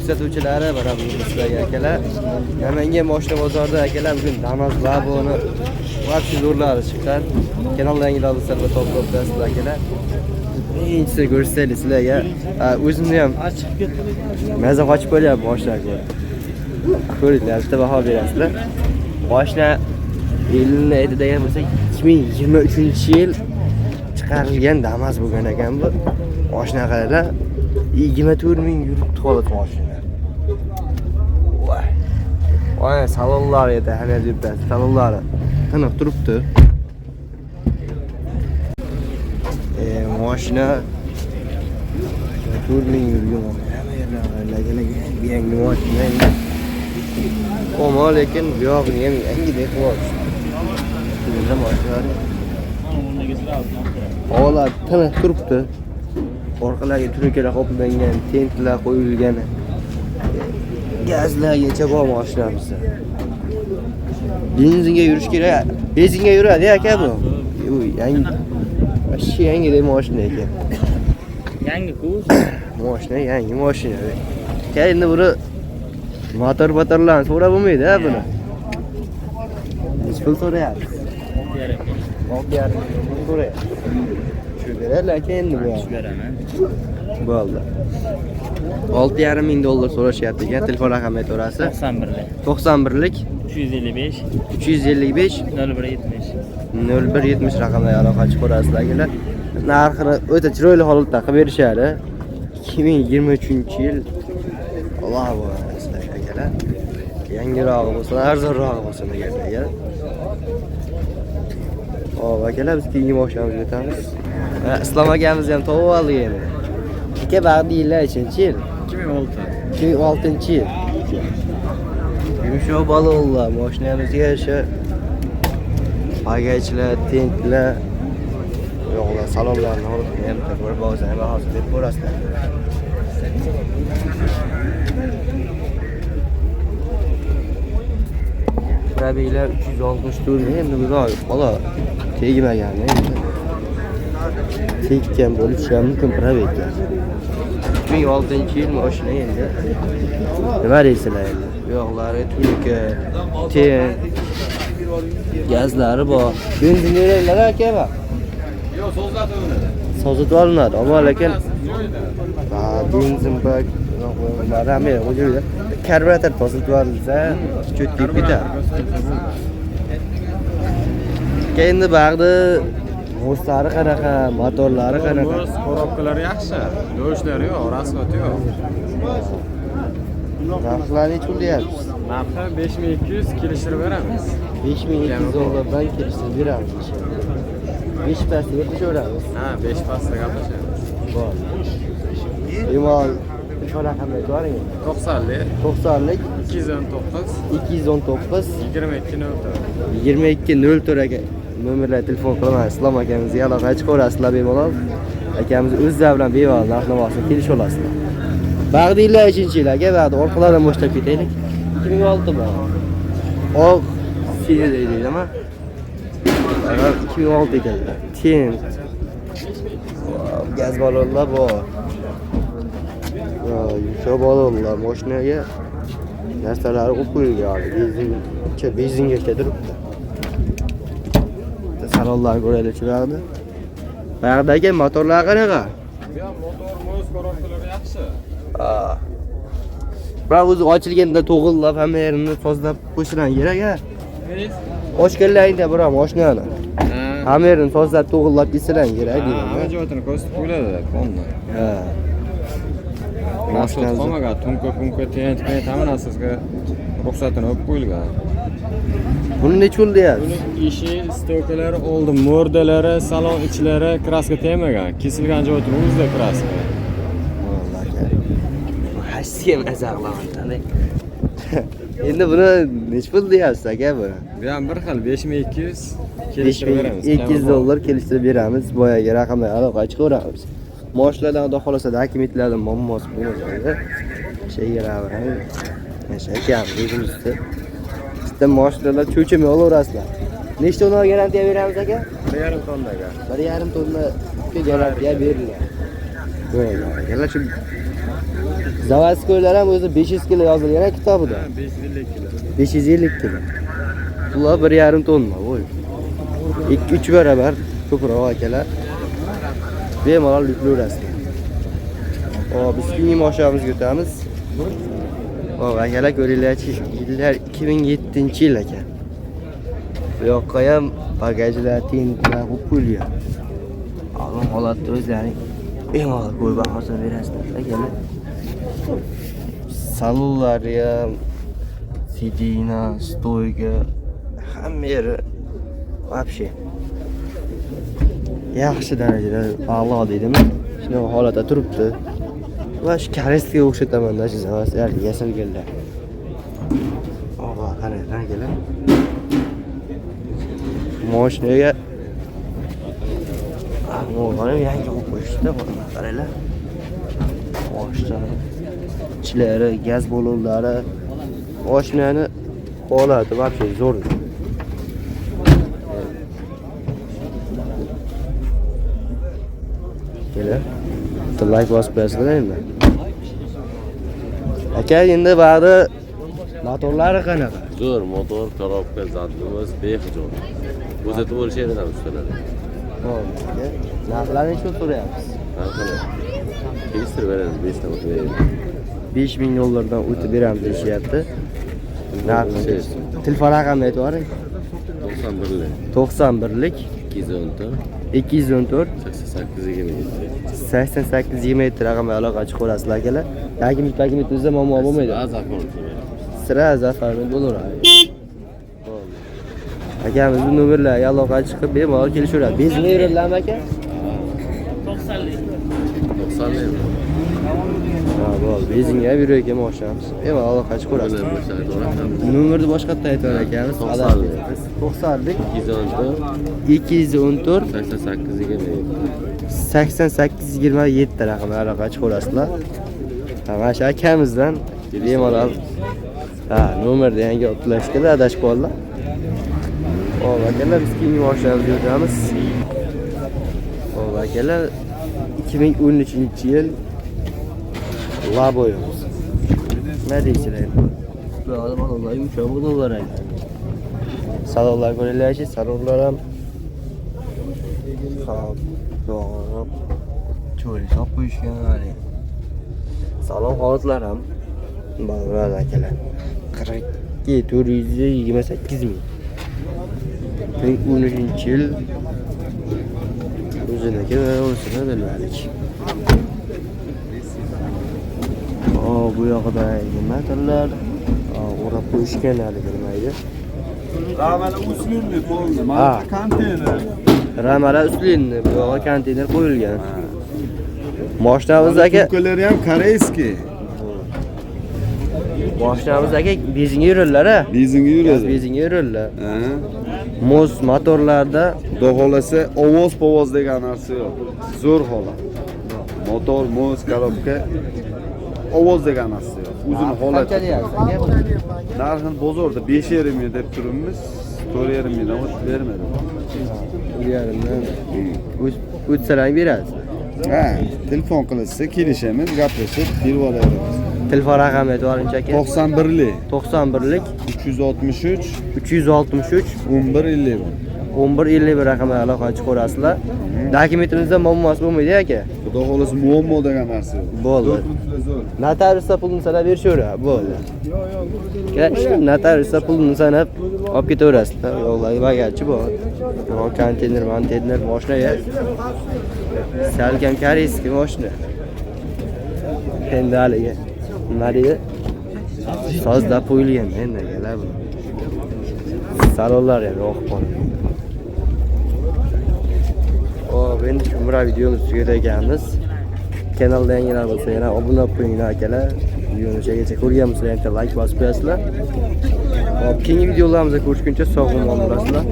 kuzatuvchilari mana bu sizlarga akalar. Namangan mashina bozorida akalar bugun Damas Laboni barcha zo'rlari chiqqan. Kanalda yangiliklar va top-toplar akalar. Birinchisi ko'rsataylik sizlarga. O'zimni ham maza qochib qo'yapman mashinaga. Ko'ringlar, bitta baho berasizlar. Mashina yilini aytadigan bo'lsak 2023-yil chiqarilgan Damas bo'lgan ekan bu. Mashina qaranglar, 24 ming yuribdi holat mashina. Voy. Voy, salonlar edi, hamma yerda salonlari tiniq turibdi. Mashina 4 ming yurgan. Yangi mashina. Ama lekin bu yog'ini ham yangidek qilib. Shunda mashinalar holat tiniq turibdi. Orqalarga turkalar qoplangan, tentlar qo'yilgan. Gazlargacha bor mashinamizda. Benzinga yurish kerak. Benzinga yuradi aka bu. Yangi. Ashi yangi deb mashina ekan. Yangi-ku. Mashina yangi mashina. Endi buni motorlarni so'rab bo'lmaydi-a buni. Nech pul so'rayapsiz? 6,5 million so'rayapsiz. Shu beradi endi bu. Shu beraman. Bo'ldi. 6,5 ming dollar so'rashyapti ekan. Telefon raqamini aytaverasiz. 91lik 355 355 0170 0170 raqamga aloqa chiqarasizlar. Narxini o'ta chiroyli holatda qilib berishadi. 2023-yil Alloh bo'lsin akalar. Yangirog'i bo'lsin, arzonrog'i bo'lsin deganlar. Hop, akalar biz keyingi mashinamizga o'tamiz. Islom akamiz ham topib oldik endi. Aka bag'di yillar nechinchi yil? 2006-yil. Yumshoq baloqlar mashinamizga o'sha bagajlar, tentlar, yo'qlar, salonlarni olib ham ko'rib bo'lsa ham hozir deb ko'rasizlar. Probeylar 364 endi bu bola tegmagan endi. Tekkan bo'lishi ham mumkin probeyga. 2006-yil mashina endi. Nima deysizlar endi? Yo'qlari turka, ten, gazlari bor. Benzin yo'llar aka bor. Yo'q, sozlatib olinadi. Ammo lekin benzin bak Rame o'zida karburator to'silib yuborilsa, cho'tkib ketadi. Endi bag'di mo'stlari qanaqa, motorlari qanaqa? Korobkalari yaxshi, do'shlari yo'q, rasxoti yo'q. Narxlar nech pul deyapsiz? Narxi 5200 kelishtirib beramiz. 5200 dollardan kelishtirib beramiz. 5 pastiga qo'shaveramiz. Ha, 5 pastiga gaplashamiz. Bor. Imol telefon raqamini aytib 90lik 219 2204 aka nomerlarga telefon qilaman. Islom akamizga aloqa chiqarasizlar bemalol. Akamiz o'zlari bilan bemalol narx-navosini kelisha olasizlar. Bag'diylar 3-yil aka, bag'di orqalardan boshlab ketaylik. 2006 bor. Oq siydi deydimi? 2006 ekan. Ten. Gaz balonlar bor. Yumshoq baloqlar mashinaga narsalari qo'yib qo'yilgan. Benzinga turibdi. Salonlar ko'raylik shu yerda. Bag'dagi motorlar qanaqa? Motor mo'z korobkalari yaxshi. Biroq o'zi ochilganda to'g'illab hamma yerini tozalab qo'yishdan kerak-a. Ochganlaringda biroq mashinani. Hamma yerini tozalab to'g'illab ketsadan kerak deydi. Hamma joyini ko'rsatib qo'yiladi, qonni. Ha. Mashina qo'maga, tunka, tent hammasizga ruxsatini olib qo'yilgan. Buni nech pul deyapsiz? Buni ishi, stokalari oldi, mo'rdalari, salon ichlari kraska tegmagan. Kesilgan joyini o'zida kraska. Hasiga mazza qilaman. Endi buni nech pul deyapsiz aka buni? Bu ham bir xil 5200 kelishtirib beramiz. 200 dollar kelishtirib beramiz. Boyaga raqamga aloqa chiqaramiz. Moshlardan xudo xolasa dokumentlardan muammosi bo'lmasa, sheyraveramiz. Shakam o'zimizda. Sizda moshlarlar cho'chimay olaverasizlar. Nechta tonna garantiya beramiz aka? 1,5 tonnaga. 1,5 tonna garantiya beriladi. Bo'ladi. Yana shu Zavadskoylar ham o'zi 500 kilo yozilgan kitobida. 550 kilo. Ular 1,5 tonna, voy. 2-3 barobar ko'proq akalar. Bemalol yuklayverasizlar. Biz keyingi moshinamizga o'tamiz. Akalar ko'ringlarchi, yillar 2007-yil ekan. Bu yoqqa ham bagajlar, tentlar qo'yilgan. Alom holatda o'zlaring bemalol qo'yib bahosin berasizlar akalar. Salonlari ham, sidina, stoyga hamma yeri вообще yaxshi darajada a'lo deydimi? Shuni holatda turibdi. Va shu karestiga o'xshataman-da shu zavoslar yasalganlar. Qani, akalar. Mashinaga mo'g'anim yangi qo'yib qo'yishdi, qaranglar. Mashina ichlari, gaz balonlari, mashinani holati вообще zo'r. Kelar. Like bosib qo'yasizlar endi. Aka, endi bari motorlari qanaqa? Zo'r motor, korobka, zadimiz behijob. O'zatib o'lishaveradi ustalar. Xo'p. Narxlarni necha so'rayapsiz? Narxini kelishtirib beramiz, 5 ta o'tib beramiz. 5000 dollardan o'tib beramiz deyishyapti. Narxi. Telefon raqamini aytib yuboring. 91lik 91lik 214 214 8827. 8827 raqamga aloqa chiqarasizlar akalar. Takimit bizda muammo bo'lmaydi. Zakon. Sira zafarment bo'laveradi. Akamizning nomerlariga aloqa chiqib bemalol kelishaveradi. Benzinga yuradilarmi aka? 90lik. 90lik. Ha, bo'ldi. Benzinga ham yurayotgan mashinamiz. Bemalol aloqa chiqarasiz. Nomerni boshqatdan aytib akamiz. 90lik 214 8827 raqamga aloqa chiqarasizlar. Mana shu akamizdan bemalol nomerda yangi o'tlashga adashib qoldilar. Xo'p, akalar, biz keyingi mashinamizga o'tamiz. Xo'p, akalar, 2013-yil Labo'yimiz. Nima deysizlar? Bu odamlar yumshoq bo'ldilar. Salonlar ko'ringlarchi, salonlar ham xo'p, to'g'ri. Cho'ri solib qo'yishgan hali. Salon holatlari ham bor akalar. 428 ming. 2013-yil o'ziniki o'zini bilmadik. Bu yoqda nimadirlar? O'rab qo'yishgan hali bilmaydi. Ramala uslinni bo'ldi. Mana konteyner. Ramala uslinni, bu yoqqa konteyner qo'yilgan. Mashinamiz aka, ukalari ham koreyskiy. Mashinamiz aka benzinga yuradilar-a? Benzinga yuradi. Benzinga yuradilar. Mos motorlarda Xudo ovoz degan narsa yo'q. Zo'r holat. Motor, mos, korobka ovoz degan narsa yo'q. O'zini holati. Qancha deyapsiz aka? Narxini bozorda 5,5 ming deb turibmiz. 4,5 mingdan o'tib bermadi. 4,5 o'tsalar berasiz. Ha, telefon qilishsa kelishamiz, gaplashib, berib olamiz. Telefon raqamini aytib yuboringchi aka. 91lik 91lik 363 363 1151. 1151 raqamga aloqa chiqarasizlar. Dokumentimizda muammosi bo'lmaydi aka. Xudo xolasa muammo degan narsa yo'q. Bo'ldi. Notariusda pulni sanab berishaveradi. Bo'ldi. Notariusda pulni sanab olib ketaverasizlar. Yo'qlar bagachi bor. Konteyner, mashinaga salkam koreyskiy mashina. Endi haliga nima deydi? Sozda qo'yilgan endi akalar bu. Salonlar ham yo'q qoldi. Hop, endi shu videomiz tugatganmiz. Kanalda yangilar bo'lsa yana obuna bo'linglar akalar. Videoni o'shaga ko'rgan bo'lsangiz like bosib qo'yasizlar. Hop, keyingi videolarimizda ko'rishguncha sog' omon bo'lasizlar.